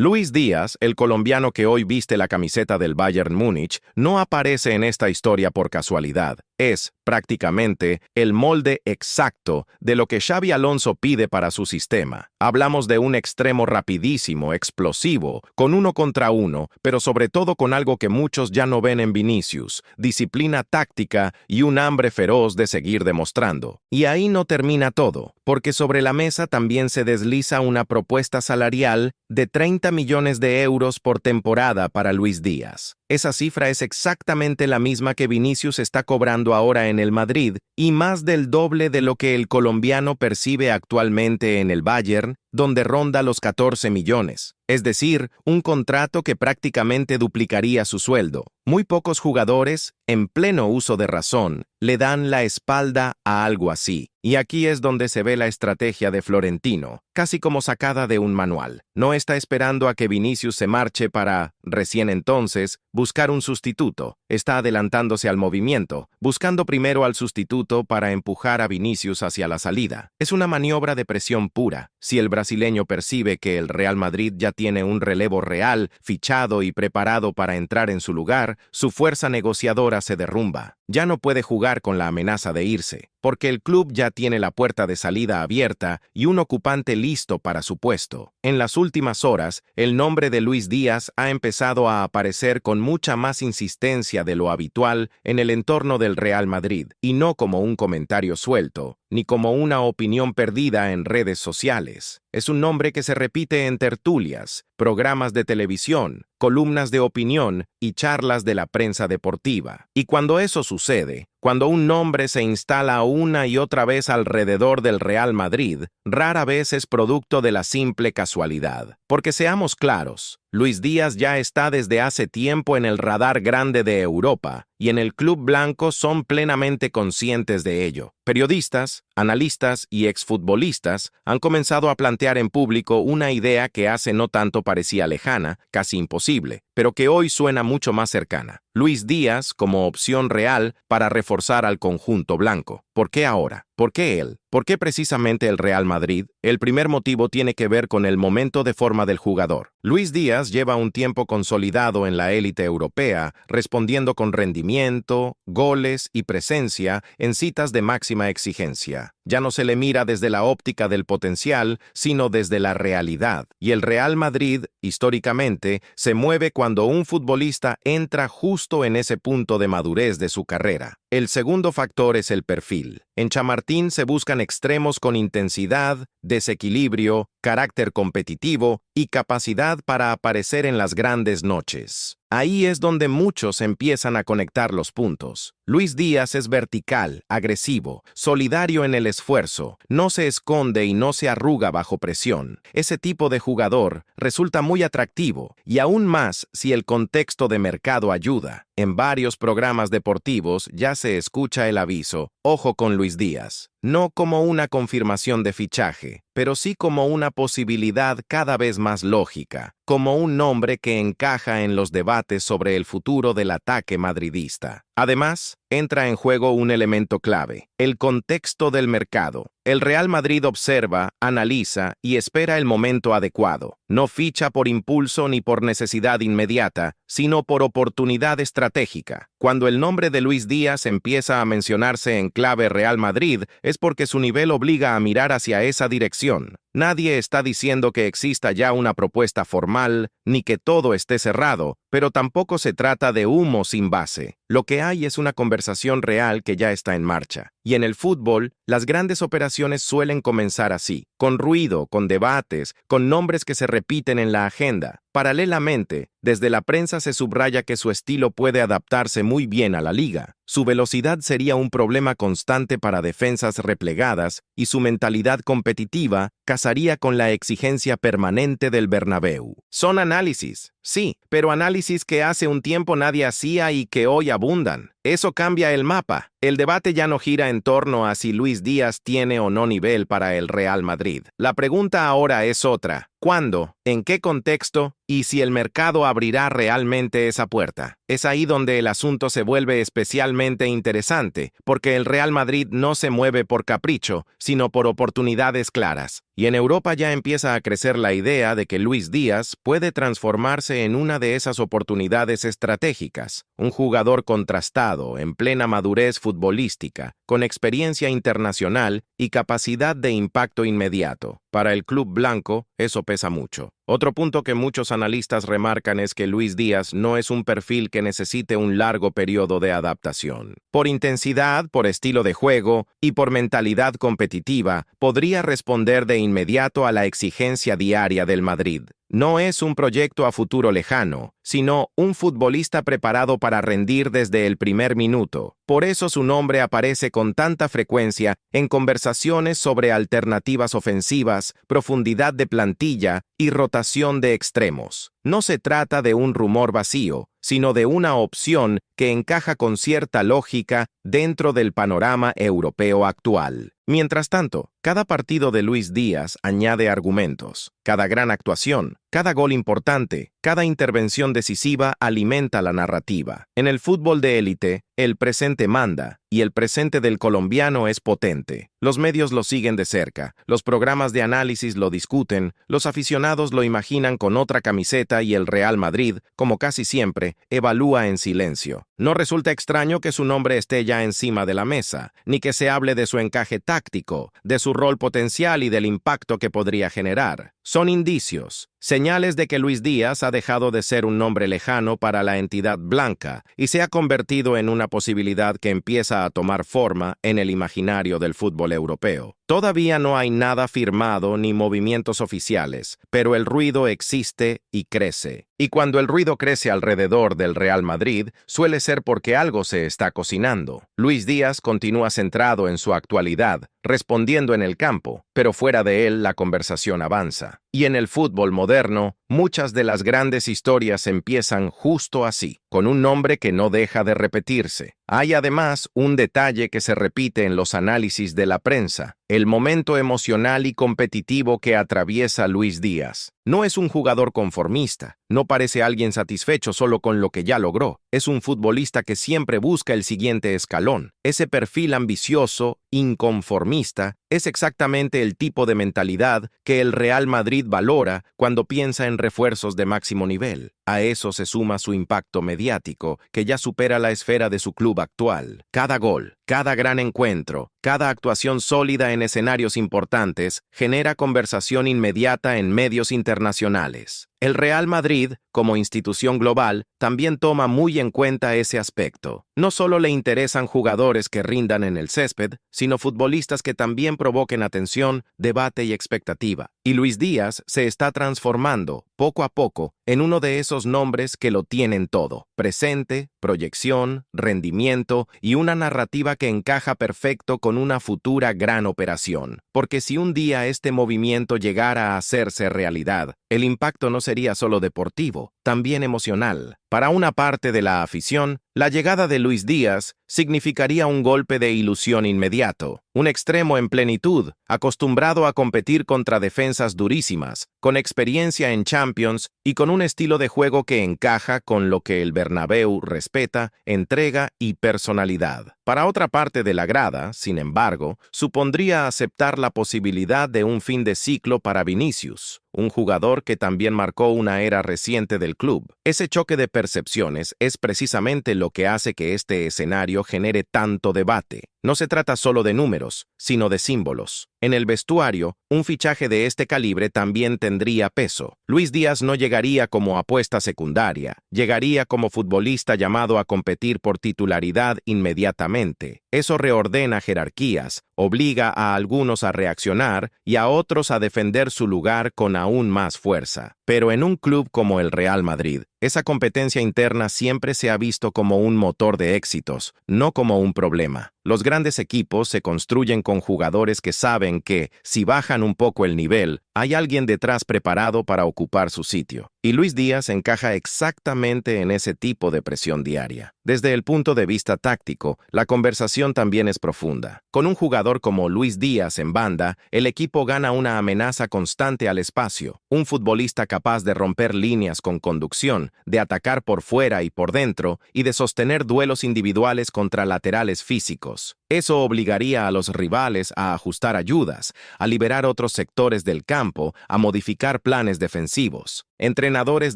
Luis Díaz, el colombiano que hoy viste la camiseta del Bayern Múnich, no aparece en esta historia por casualidad. Es, prácticamente, el molde exacto de lo que Xabi Alonso pide para su sistema. Hablamos de un extremo rapidísimo, explosivo, con 1 contra 1, pero sobre todo con algo que muchos ya no ven en Vinicius: disciplina táctica y un hambre feroz de seguir demostrando. Y ahí no termina todo, porque sobre la mesa también se desliza una propuesta salarial de 30 millones de euros por temporada para Luis Díaz. Esa cifra es exactamente la misma que Vinicius está cobrando ahora en el Madrid y más del doble de lo que el colombiano percibe actualmente en el Bayern, donde ronda los 14 millones. Es decir, un contrato que prácticamente duplicaría su sueldo. Muy pocos jugadores, en pleno uso de razón, le dan la espalda a algo así. Y aquí es donde se ve la estrategia de Florentino, casi como sacada de un manual. No está esperando a que Vinicius se marche para, recién entonces, buscar un sustituto. Está adelantándose al movimiento, buscando primero al sustituto para empujar a Vinicius hacia la salida. Es una maniobra de presión pura. Si el brasileño percibe que el Real Madrid ya tiene un relevo real, fichado y preparado para entrar en su lugar, su fuerza negociadora se derrumba. Ya no puede jugar con la amenaza de irse, porque el club ya tiene la puerta de salida abierta y un ocupante listo para su puesto. En las últimas horas, el nombre de Luis Díaz ha empezado a aparecer con mucha más insistencia de lo habitual en el entorno del Real Madrid, y no como un comentario suelto, ni como una opinión perdida en redes sociales. Es un nombre que se repite en tertulias, programas de televisión, columnas de opinión y charlas de la prensa deportiva. Y cuando eso sucede, cuando un nombre se instala una y otra vez alrededor del Real Madrid, rara vez es producto de la simple casualidad. Porque seamos claros, Luis Díaz ya está desde hace tiempo en el radar grande de Europa, y en el club blanco son plenamente conscientes de ello. Periodistas, analistas y exfutbolistas han comenzado a plantear en público una idea que hace no tanto parecía lejana, casi imposible, pero que hoy suena mucho más cercana. Luis Díaz como opción real para reforzar al conjunto blanco. ¿Por qué ahora? ¿Por qué él? ¿Por qué precisamente el Real Madrid? El primer motivo tiene que ver con el momento de forma del jugador. Luis Díaz lleva un tiempo consolidado en la élite europea, respondiendo con rendimiento, goles y presencia en citas de máxima exigencia. Ya no se le mira desde la óptica del potencial, sino desde la realidad. Y el Real Madrid, históricamente, se mueve cuando un futbolista entra justo en ese punto de madurez de su carrera. El segundo factor es el perfil. En Chamartín se buscan extremos con intensidad, desequilibrio, carácter competitivo y capacidad para aparecer en las grandes noches. Ahí es donde muchos empiezan a conectar los puntos. Luis Díaz es vertical, agresivo, solidario en el esfuerzo, no se esconde y no se arruga bajo presión. Ese tipo de jugador resulta muy atractivo, y aún más si el contexto de mercado ayuda. En varios programas deportivos ya se escucha el aviso: ojo con Luis Díaz. No como una confirmación de fichaje, pero sí como una posibilidad cada vez más lógica, como un nombre que encaja en los debates sobre el futuro del ataque madridista. Además, entra en juego un elemento clave: el contexto del mercado. El Real Madrid observa, analiza y espera el momento adecuado. No ficha por impulso ni por necesidad inmediata, sino por oportunidad estratégica. Cuando el nombre de Luis Díaz empieza a mencionarse en clave Real Madrid, es porque su nivel obliga a mirar hacia esa dirección. Nadie está diciendo que exista ya una propuesta formal, ni que todo esté cerrado, pero tampoco se trata de humo sin base. Lo que hay es una conversación real que ya está en marcha. Y en el fútbol, las grandes operaciones suelen comenzar así, con ruido, con debates, con nombres que se repiten en la agenda. Paralelamente, desde la prensa se subraya que su estilo puede adaptarse muy bien a la liga. Su velocidad sería un problema constante para defensas replegadas y su mentalidad competitiva casaría con la exigencia permanente del Bernabéu. Son análisis, sí, pero análisis que hace un tiempo nadie hacía y que hoy abundan. Eso cambia el mapa. El debate ya no gira en torno a si Luis Díaz tiene o no nivel para el Real Madrid. La pregunta ahora es otra. ¿Cuándo? ¿En qué contexto? ¿Y si el mercado abrirá realmente esa puerta? Es ahí donde el asunto se vuelve especialmente interesante, porque el Real Madrid no se mueve por capricho, sino por oportunidades claras. Y en Europa ya empieza a crecer la idea de que Luis Díaz puede transformarse en una de esas oportunidades estratégicas. Un jugador contrastado, en plena madurez futbolística, con experiencia internacional y capacidad de impacto inmediato. Para el club blanco, eso pesa mucho. Otro punto que muchos analistas remarcan es que Luis Díaz no es un perfil que necesite un largo periodo de adaptación. Por intensidad, por estilo de juego y por mentalidad competitiva, podría responder de inmediato a la exigencia diaria del Madrid. No es un proyecto a futuro lejano, sino un futbolista preparado para rendir desde el primer minuto. Por eso su nombre aparece con tanta frecuencia en conversaciones sobre alternativas ofensivas, profundidad de plantilla y rotación de extremos. No se trata de un rumor vacío, sino de una opción que encaja con cierta lógica dentro del panorama europeo actual. Mientras tanto, cada partido de Luis Díaz añade argumentos. Cada gran actuación, cada gol importante, cada intervención decisiva alimenta la narrativa. En el fútbol de élite, el presente manda, y el presente del colombiano es potente. Los medios lo siguen de cerca, los programas de análisis lo discuten, los aficionados lo imaginan con otra camiseta y el Real Madrid, como casi siempre, evalúa en silencio. No resulta extraño que su nombre esté ya encima de la mesa, ni que se hable de su encaje táctico, de su rol potencial y del impacto que podría generar. Son indicios, señales de que Luis Díaz ha dejado de ser un nombre lejano para la entidad blanca y se ha convertido en una posibilidad que empieza a tomar forma en el imaginario del fútbol europeo. Todavía no hay nada firmado ni movimientos oficiales, pero el ruido existe y crece. Y cuando el ruido crece alrededor del Real Madrid, suele ser porque algo se está cocinando. Luis Díaz continúa centrado en su actualidad, respondiendo en el campo, pero fuera de él la conversación avanza. Y en el fútbol moderno, muchas de las grandes historias empiezan justo así, con un nombre que no deja de repetirse. Hay además un detalle que se repite en los análisis de la prensa, el momento emocional y competitivo que atraviesa Luis Díaz. No es un jugador conformista, no parece alguien satisfecho solo con lo que ya logró. Es un futbolista que siempre busca el siguiente escalón. Ese perfil ambicioso, inconformista, es exactamente el tipo de mentalidad que el Real Madrid valora cuando piensa en refuerzos de máximo nivel. A eso se suma su impacto mediático, que ya supera la esfera de su club actual. Cada gol, cada gran encuentro, cada actuación sólida en escenarios importantes genera conversación inmediata en medios internacionales. El Real Madrid, como institución global, también toma muy en cuenta ese aspecto. No solo le interesan jugadores que rindan en el césped, sino futbolistas que también provoquen atención, debate y expectativa. Y Luis Díaz se está transformando, poco a poco, en uno de esos nombres que lo tienen todo: presente, proyección, rendimiento y una narrativa que encaja perfecto con una futura gran operación. Porque si un día este movimiento llegara a hacerse realidad, el impacto no sería solo deportivo, también emocional. Para una parte de la afición, la llegada de Luis Díaz significaría un golpe de ilusión inmediato. Un extremo en plenitud, acostumbrado a competir contra defensas durísimas, con experiencia en Champions y con un estilo de juego que encaja con lo que el Bernabéu respeta, entrega y personalidad. Para otra parte de la grada, sin embargo, supondría aceptar la posibilidad de un fin de ciclo para Vinicius, un jugador que también marcó una era reciente del club. Ese choque de percepciones es precisamente lo que hace que este escenario genere tanto debate. No se trata solo de números, sino de símbolos. En el vestuario, un fichaje de este calibre también tendría peso. Luis Díaz no llegaría como apuesta secundaria, llegaría como futbolista llamado a competir por titularidad inmediatamente. Eso reordena jerarquías, obliga a algunos a reaccionar y a otros a defender su lugar con aún más fuerza. Pero en un club como el Real Madrid, esa competencia interna siempre se ha visto como un motor de éxitos, no como un problema. Los grandes equipos se construyen con jugadores que saben que, si bajan un poco el nivel, hay alguien detrás preparado para ocupar su sitio. Y Luis Díaz encaja exactamente en ese tipo de presión diaria. Desde el punto de vista táctico, la conversación también es profunda. Con un jugador como Luis Díaz en banda, el equipo gana una amenaza constante al espacio. Un futbolista capaz de romper líneas con conducción, de atacar por fuera y por dentro, y de sostener duelos individuales contra laterales físicos. Eso obligaría a los rivales a ajustar ayudas, a liberar otros sectores del campo, a modificar planes defensivos. Entrenadores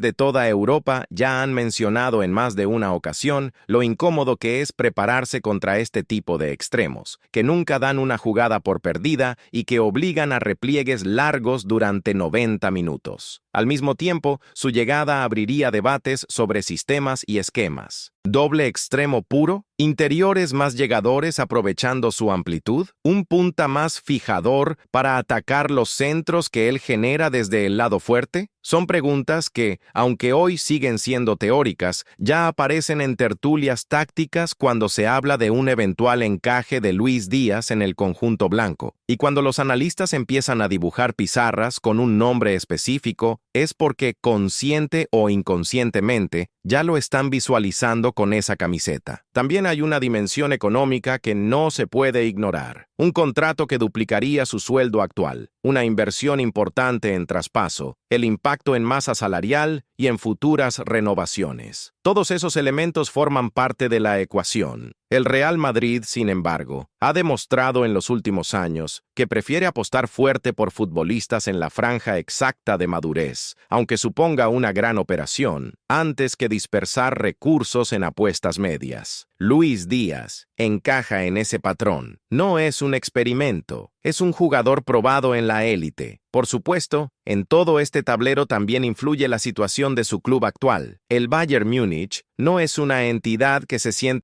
de toda Europa ya han mencionado en más de una ocasión lo incómodo que es prepararse contra este tipo de extremos, que nunca dan una jugada por perdida y que obligan a repliegues largos durante 90 minutos. Al mismo tiempo, su llegada abriría debates sobre sistemas y esquemas. ¿Doble extremo puro? ¿Interiores más llegadores aprovechando su amplitud? ¿Un punta más fijador para atacar los centros que él genera desde el lado fuerte? Son preguntas que, aunque hoy siguen siendo teóricas, ya aparecen en tertulias tácticas cuando se habla de un eventual encaje de Luis Díaz en el conjunto blanco. Y cuando los analistas empiezan a dibujar pizarras con un nombre específico, es porque consciente o inconscientemente ya lo están visualizando con esa camiseta. También hay una dimensión económica que no se puede ignorar. Un contrato que duplicaría su sueldo actual, una inversión importante en traspaso, el impacto en masa salarial y en futuras renovaciones. Todos esos elementos forman parte de la ecuación. El Real Madrid, sin embargo, ha demostrado en los últimos años que prefiere apostar fuerte por futbolistas en la franja exacta de madurez, aunque suponga una gran operación, antes que dispersar recursos en apuestas medias. Luis Díaz encaja en ese patrón. No es un experimento, es un jugador probado en la élite. Por supuesto, en todo este tablero también influye la situación de su club actual. El Bayern Múnich no es una entidad que se siente